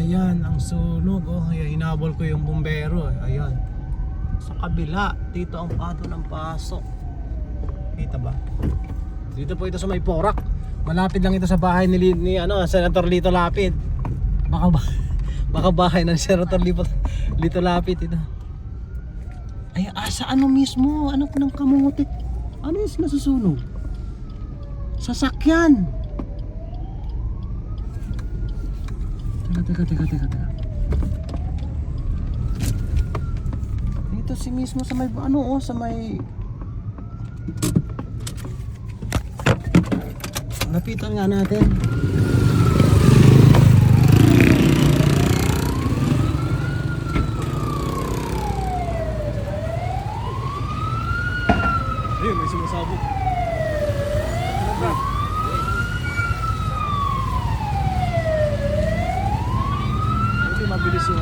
Ayan ang sunog. Oh, ayan, hinabol ko yung bumbero. Ayan. Sa kabila, dito ang pato ng pasok. Kita ba? Dito po ito sa may Porac. Malapit lang ito sa bahay ni Senator Lito Lapid. Baka bahay ng Senator Lito Lapid ito. Ay, sa ano mismo? Ano ko ng kamutik? Ano yung nasusunog? Sasakyan. Teka. Dito si mismo sa may sa may lapitan nga natin. Ayun, may sumasabog. Hindi mabilis yung